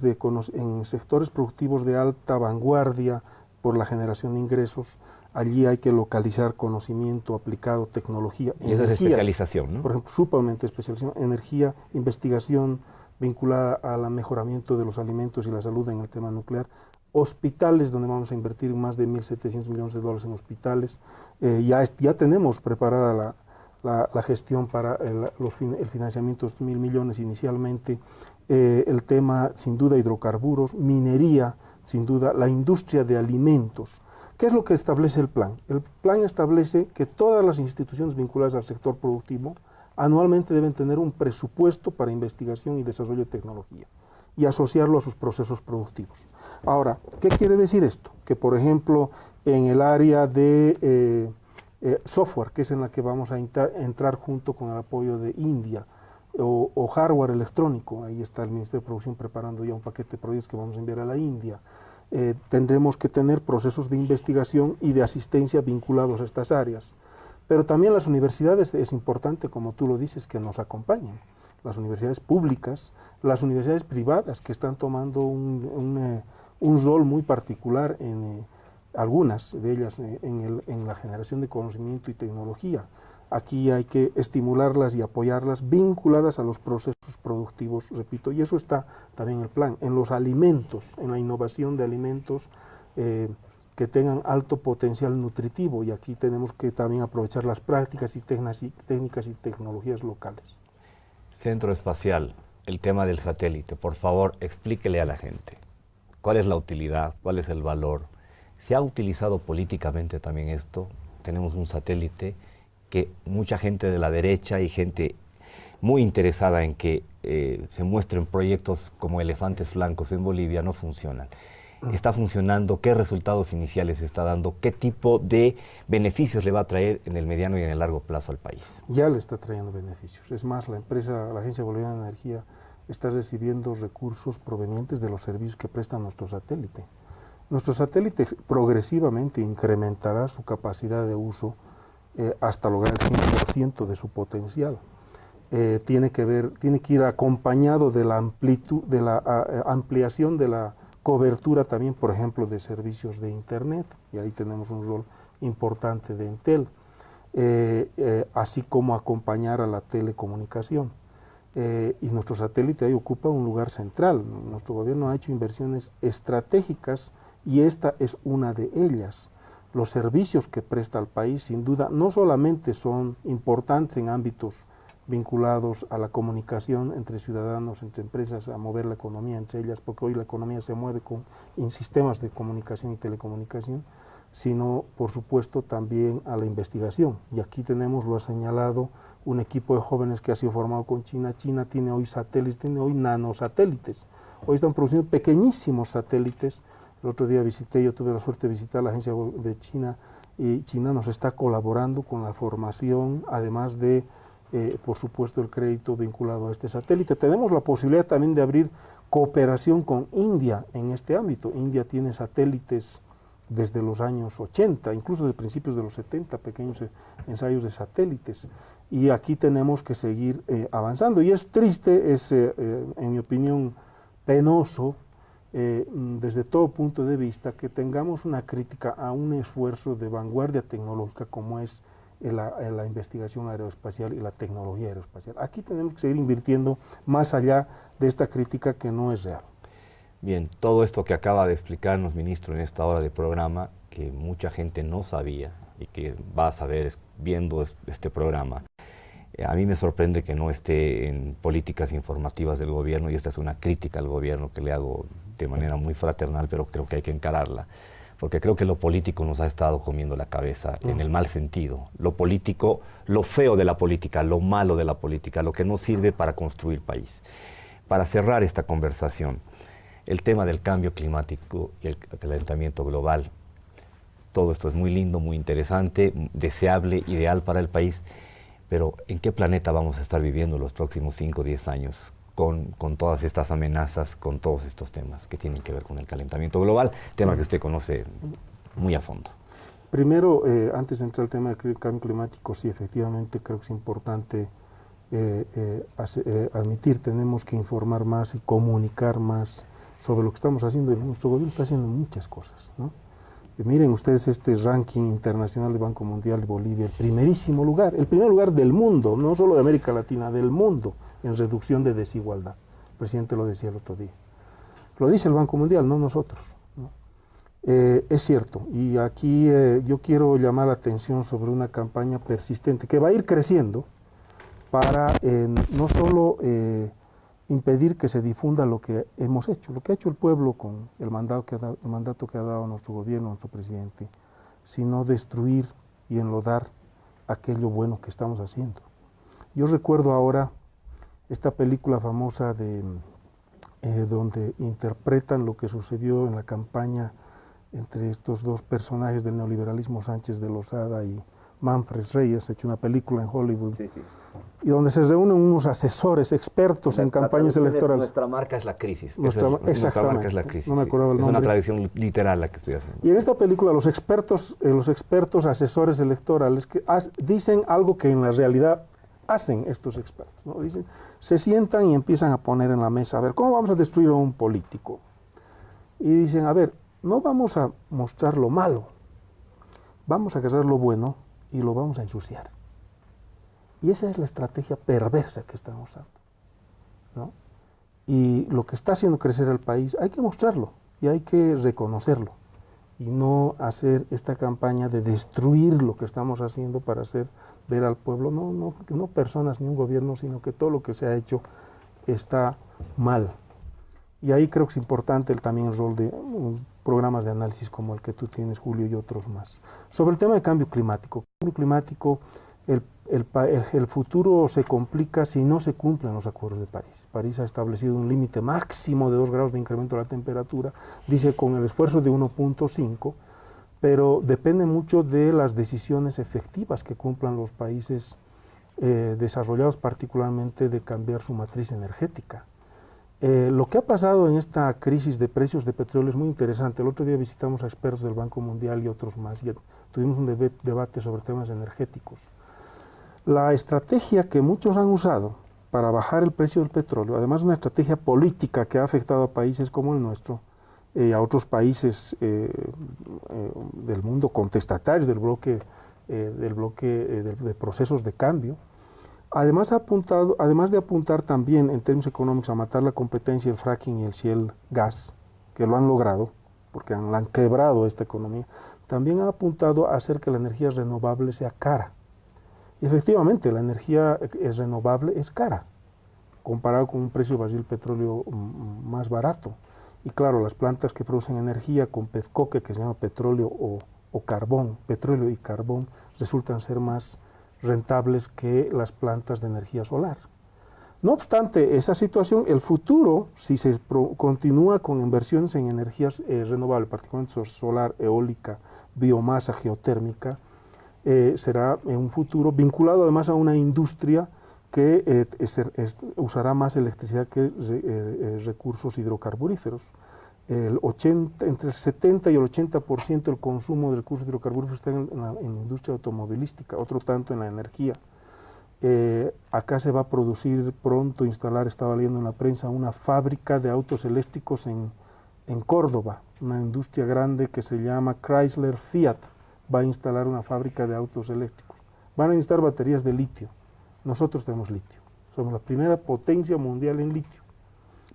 productivos de alta vanguardia por la generación de ingresos. Allí hay que localizar conocimiento aplicado, tecnología, y esa es especialización, ¿no? Por ejemplo, sumamente especialización, energía, investigación vinculada al mejoramiento de los alimentos y la salud en el tema nuclear. Hospitales, donde vamos a invertir más de 1.700 millones de dólares en hospitales. Ya tenemos preparada la gestión para el financiamiento de 1.000 millones inicialmente. El tema, sin duda, hidrocarburos, minería, sin duda, la industria de alimentos. ¿Qué es lo que establece el plan? El plan establece que todas las instituciones vinculadas al sector productivo anualmente deben tener un presupuesto para investigación y desarrollo de tecnología y asociarlo a sus procesos productivos. Ahora, ¿qué quiere decir esto? Que, por ejemplo, en el área de software, que es en la que vamos a entrar junto con el apoyo de India, o hardware electrónico, ahí está el Ministerio de Producción preparando ya un paquete de proyectos que vamos a enviar a la India. tendremos que tener procesos de investigación y de asistencia vinculados a estas áreas. Pero también las universidades, es importante, como tú lo dices, que nos acompañen. Las universidades públicas, las universidades privadas, que están tomando un rol muy particular en algunas de ellas en la generación de conocimiento y tecnología. Aquí hay que estimularlas y apoyarlas vinculadas a los procesos productivos, repito, y eso está también en el plan, en los alimentos, en la innovación de alimentos que tengan alto potencial nutritivo, y aquí tenemos que también aprovechar las prácticas y técnicas y tecnologías locales. Centro Espacial, el tema del satélite, por favor, explíquele a la gente cuál es la utilidad, cuál es el valor. ¿Se ha utilizado políticamente también esto? Tenemos un satélite que mucha gente de la derecha y gente muy interesada en que se muestren proyectos como elefantes blancos en Bolivia no funcionan. ¿Está funcionando? ¿Qué resultados iniciales está dando? ¿Qué tipo de beneficios le va a traer en el mediano y en el largo plazo al país? Ya le está trayendo beneficios. Es más, la Agencia Boliviana de Energía está recibiendo recursos provenientes de los servicios que presta nuestro satélite. Nuestro satélite progresivamente incrementará su capacidad de uso hasta lograr el 100% de su potencial. Tiene que ir acompañado de la amplitud, de la ampliación de la cobertura también, por ejemplo, de servicios de Internet, y ahí tenemos un rol importante de Entel, así como acompañar a la telecomunicación. Y nuestro satélite ahí ocupa un lugar central. Nuestro gobierno ha hecho inversiones estratégicas y esta es una de ellas. Los servicios que presta al país, sin duda, no solamente son importantes en ámbitos vinculados a la comunicación entre ciudadanos, entre empresas, a mover la economía entre ellas, porque hoy la economía se mueve en sistemas de comunicación y telecomunicación, sino, por supuesto, también a la investigación. Y aquí tenemos, lo ha señalado, un equipo de jóvenes que ha sido formado con China. China tiene hoy satélites, tiene hoy nanosatélites. Hoy están produciendo pequeñísimos satélites. El otro día yo tuve la suerte de visitar la agencia de China, y China nos está colaborando con la formación, además de, por supuesto, el crédito vinculado a este satélite. Tenemos la posibilidad también de abrir cooperación con India en este ámbito. India tiene satélites desde los años 80, incluso de principios de los 70, pequeños ensayos de satélites. Y aquí tenemos que seguir avanzando. Y es triste, en mi opinión, penoso, desde todo punto de vista, que tengamos una crítica a un esfuerzo de vanguardia tecnológica como es la investigación aeroespacial y la tecnología aeroespacial. Aquí tenemos que seguir invirtiendo más allá de esta crítica que no es real. Bien, todo esto que acaba de explicarnos, ministro, en esta hora de programa, que mucha gente no sabía y que va a saber viendo este programa, a mí me sorprende que no esté en políticas informativas del gobierno, y esta es una crítica al gobierno que le hago de manera muy fraternal, pero creo que hay que encararla, porque creo que lo político nos ha estado comiendo la cabeza en el mal sentido. Lo político, lo feo de la política, lo malo de la política, lo que no sirve para construir país. Para cerrar esta conversación, el tema del cambio climático y el calentamiento global, todo esto es muy lindo, muy interesante, deseable, ideal para el país, pero ¿en qué planeta vamos a estar viviendo los próximos 5 o 10 años con todas estas amenazas, con todos estos temas que tienen que ver con el calentamiento global, tema que usted conoce muy a fondo? Primero, antes de entrar al tema del cambio climático, sí, efectivamente creo que es importante admitir, tenemos que informar más y comunicar más sobre lo que estamos haciendo, y nuestro gobierno está haciendo muchas cosas, ¿no? Miren ustedes este ranking internacional del Banco Mundial de Bolivia, el primer lugar del mundo, no solo de América Latina, del mundo, en reducción de desigualdad. El presidente lo decía el otro día. Lo dice el Banco Mundial, no nosotros, ¿no? Es cierto, y aquí yo quiero llamar la atención sobre una campaña persistente que va a ir creciendo para no solo impedir que se difunda lo que hemos hecho, lo que ha hecho el pueblo con el mandato que ha dado nuestro gobierno, nuestro presidente, sino destruir y enlodar aquello bueno que estamos haciendo. Yo recuerdo ahora esta película famosa donde interpretan lo que sucedió en la campaña entre estos dos personajes del neoliberalismo, Sánchez de Lozada y Manfred Reyes, ha hecho una película en Hollywood, Sí, sí. y donde se reúnen unos asesores expertos en campañas electorales. Nuestra marca es la crisis. Nuestra Nuestra marca es la crisis. No me acordaba el Es nombre. una traducción literal la que estoy haciendo. Y en esta película los expertos asesores electorales que dicen algo que en la realidad hacen estos expertos, ¿no? Dicen, se sientan y empiezan a poner en la mesa, a ver, ¿cómo vamos a destruir a un político? Y dicen, a ver, no vamos a mostrar lo malo, vamos a agarrar lo bueno y lo vamos a ensuciar. Y esa es la estrategia perversa que están usando, ¿no? Y lo que está haciendo crecer al país hay que mostrarlo y hay que reconocerlo y no hacer esta campaña de destruir lo que estamos haciendo para hacer ver al pueblo, no personas ni un gobierno, sino que todo lo que se ha hecho está mal. Y ahí creo que es importante también el rol de programas de análisis como el que tú tienes, Julio, y otros más. Sobre el tema de cambio climático. El futuro se complica si no se cumplen los acuerdos de París. París ha establecido un límite máximo de 2 grados de incremento de la temperatura, dice con el esfuerzo de 1.5, pero depende mucho de las decisiones efectivas que cumplan los países desarrollados, particularmente de cambiar su matriz energética. Lo que ha pasado en esta crisis de precios de petróleo es muy interesante. El otro día visitamos a expertos del Banco Mundial y otros más, y tuvimos un debate sobre temas energéticos. La estrategia que muchos han usado para bajar el precio del petróleo, además de una estrategia política que ha afectado a países como el nuestro, a otros países del mundo contestatarios del bloque de procesos de cambio, además de apuntar también en términos económicos a matar la competencia, el fracking y el shale gas, que lo han logrado, porque han quebrado esta economía, también ha apuntado a hacer que la energía renovable sea cara. Y efectivamente, la energía renovable es cara, comparado con un precio barril del petróleo más barato. Y claro, las plantas que producen energía con petcoque, que se llama petróleo o carbón, petróleo y carbón, resultan ser más rentables que las plantas de energía solar. No obstante esa situación, el futuro, si se continúa con inversiones en energías renovables, particularmente solar, eólica, biomasa, geotérmica, será en un futuro vinculado además a una industria que usará más electricidad que recursos hidrocarburíferos. Entre el 70 y el 80% del consumo de recursos hidrocarburíferos está en la industria automovilística, otro tanto en la energía. Acá se va a producir pronto, estaba leyendo en la prensa, una fábrica de autos eléctricos en Córdoba, una industria grande que se llama Chrysler Fiat, va a instalar una fábrica de autos eléctricos. Van a necesitar baterías de litio. Nosotros tenemos litio. Somos la primera potencia mundial en litio.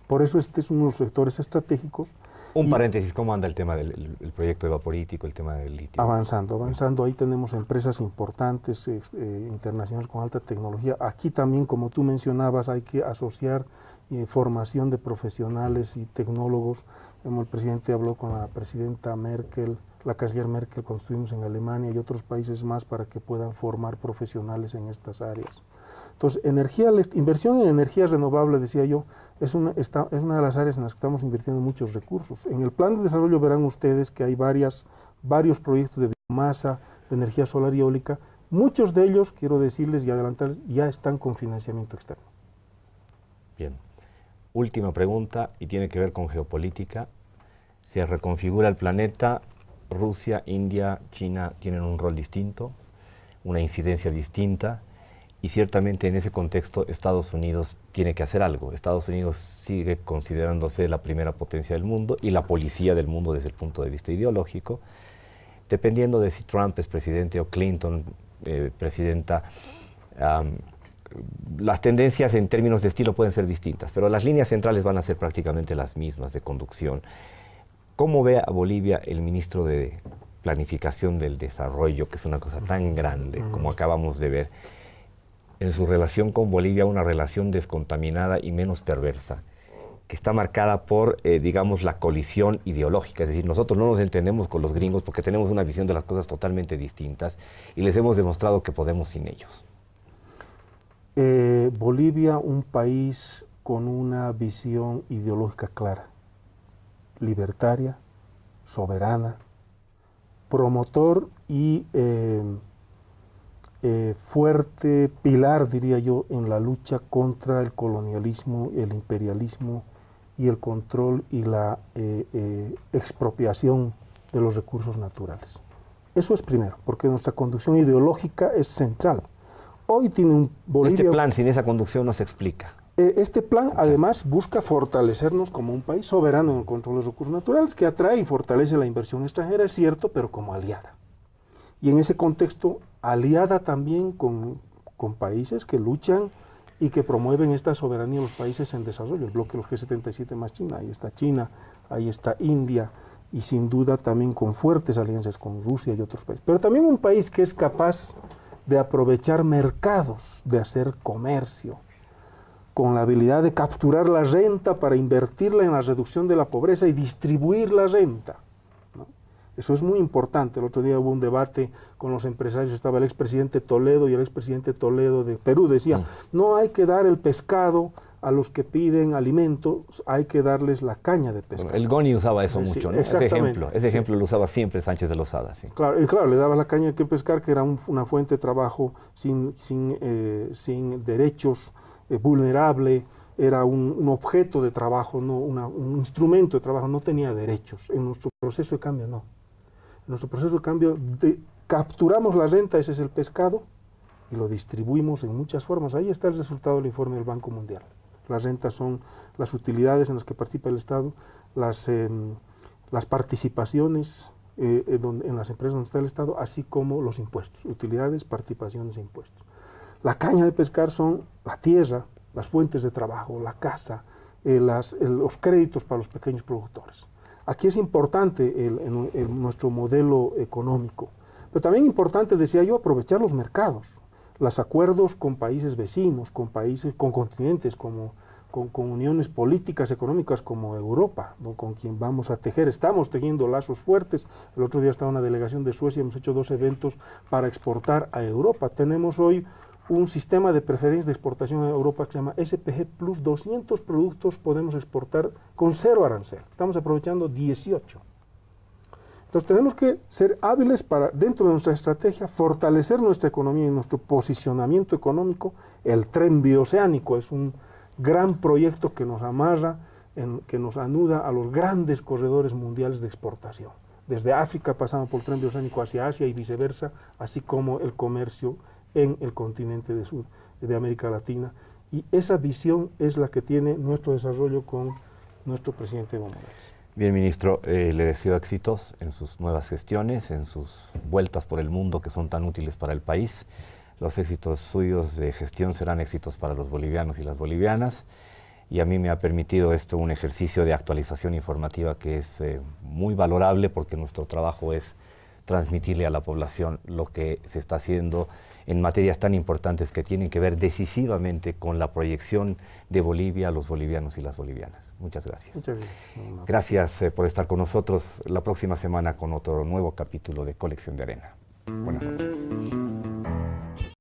Por eso este es uno de los sectores estratégicos. Un paréntesis, ¿cómo anda el tema del proyecto de vaporítico, el tema del litio? Avanzando. Ahí tenemos empresas importantes, internacionales con alta tecnología. Aquí también, como tú mencionabas, hay que asociar formación de profesionales y tecnólogos. El presidente habló con la presidenta Merkel, la canciller Merkel, cuando estuvimos en Alemania y otros países más para que puedan formar profesionales en estas áreas. Entonces, inversión en energías renovables, decía yo, es una de las áreas en las que estamos invirtiendo muchos recursos. En el plan de desarrollo verán ustedes que hay varios proyectos de biomasa, de energía solar y eólica. Muchos de ellos, quiero decirles y adelantar, ya están con financiamiento externo. Bien. Última pregunta, y tiene que ver con geopolítica. Se reconfigura el planeta. Rusia, India, China tienen un rol distinto, una incidencia distinta, y ciertamente en ese contexto Estados Unidos tiene que hacer algo. Estados Unidos sigue considerándose la primera potencia del mundo y la policía del mundo desde el punto de vista ideológico. Dependiendo de si Trump es presidente o Clinton presidenta, las tendencias en términos de estilo pueden ser distintas, pero las líneas centrales van a ser prácticamente las mismas de conducción. ¿Cómo ve a Bolivia el ministro de Planificación del Desarrollo, que es una cosa tan grande como acabamos de ver, en su relación con Bolivia, una relación descontaminada y menos perversa, que está marcada por, digamos, la colisión ideológica? Es decir, nosotros no nos entendemos con los gringos porque tenemos una visión de las cosas totalmente distintas y les hemos demostrado que podemos sin ellos. Bolivia, un país con una visión ideológica clara, libertaria, soberana, promotor y fuerte pilar, diría yo, en la lucha contra el colonialismo, el imperialismo y el control y la expropiación de los recursos naturales. Eso es primero, porque nuestra conducción ideológica es central. Hoy tiene un Bolivia... Este plan sin esa conducción no se explica. Este plan además busca fortalecernos como un país soberano en el control de los recursos naturales, que atrae y fortalece la inversión extranjera, es cierto, pero como aliada. Y en ese contexto, aliada también con países que luchan y que promueven esta soberanía de los países en desarrollo, el bloque de los G77 más China, ahí está India, y sin duda también con fuertes alianzas con Rusia y otros países. Pero también un país que es capaz de aprovechar mercados, de hacer comercio, con la habilidad de capturar la renta para invertirla en la reducción de la pobreza y distribuir la renta, ¿no? Eso es muy importante. El otro día hubo un debate con los empresarios, estaba el expresidente Toledo y el expresidente Toledo de Perú, decía, no hay que dar el pescado a los que piden alimentos, hay que darles la caña de pescado. El Goni usaba eso Sí, mucho, ¿no? Ese ejemplo lo usaba siempre Sánchez de Lozada. Sí. Claro, le daba la caña que pescar, que era una fuente de trabajo sin derechos, vulnerable, era un objeto de trabajo, no un instrumento de trabajo, no tenía derechos. En nuestro proceso de cambio no. En nuestro proceso de cambio capturamos la renta, ese es el pescado, y lo distribuimos en muchas formas. Ahí está el resultado del informe del Banco Mundial. Las rentas son las utilidades en las que participa el Estado, las participaciones en las empresas donde está el Estado, así como los impuestos, utilidades, participaciones e impuestos. La caña de pescar son la tierra, las fuentes de trabajo, la casa, los créditos para los pequeños productores. Aquí es importante nuestro modelo económico, pero también importante, decía yo, aprovechar los mercados, los acuerdos con países vecinos, con continentes, con uniones políticas, económicas como Europa, ¿no? Con quien vamos a tejer, estamos tejiendo lazos fuertes. El otro día estaba una delegación de Suecia, hemos hecho 2 eventos para exportar a Europa. Tenemos hoy un sistema de preferencias de exportación a Europa que se llama SPG Plus, 200 productos podemos exportar con 0 arancel. Estamos aprovechando 18. Entonces tenemos que ser hábiles para, dentro de nuestra estrategia, fortalecer nuestra economía y nuestro posicionamiento económico. El tren bioceánico es un gran proyecto que nos amarra, que nos anuda a los grandes corredores mundiales de exportación. Desde África pasamos por el tren bioceánico hacia Asia y viceversa, así como el comercio en el continente de América Latina. Y esa visión es la que tiene nuestro desarrollo con nuestro presidente Evo Morales. Bien, ministro, le deseo éxitos en sus nuevas gestiones, en sus vueltas por el mundo que son tan útiles para el país. Los éxitos suyos de gestión serán éxitos para los bolivianos y las bolivianas. Y a mí me ha permitido esto un ejercicio de actualización informativa que es muy valorable, porque nuestro trabajo es transmitirle a la población lo que se está haciendo en materias tan importantes que tienen que ver decisivamente con la proyección de Bolivia a los bolivianos y las bolivianas. Muchas gracias. Muchas gracias. Gracias por estar con nosotros la próxima semana con otro nuevo capítulo de Colección de Arena. Buenas noches.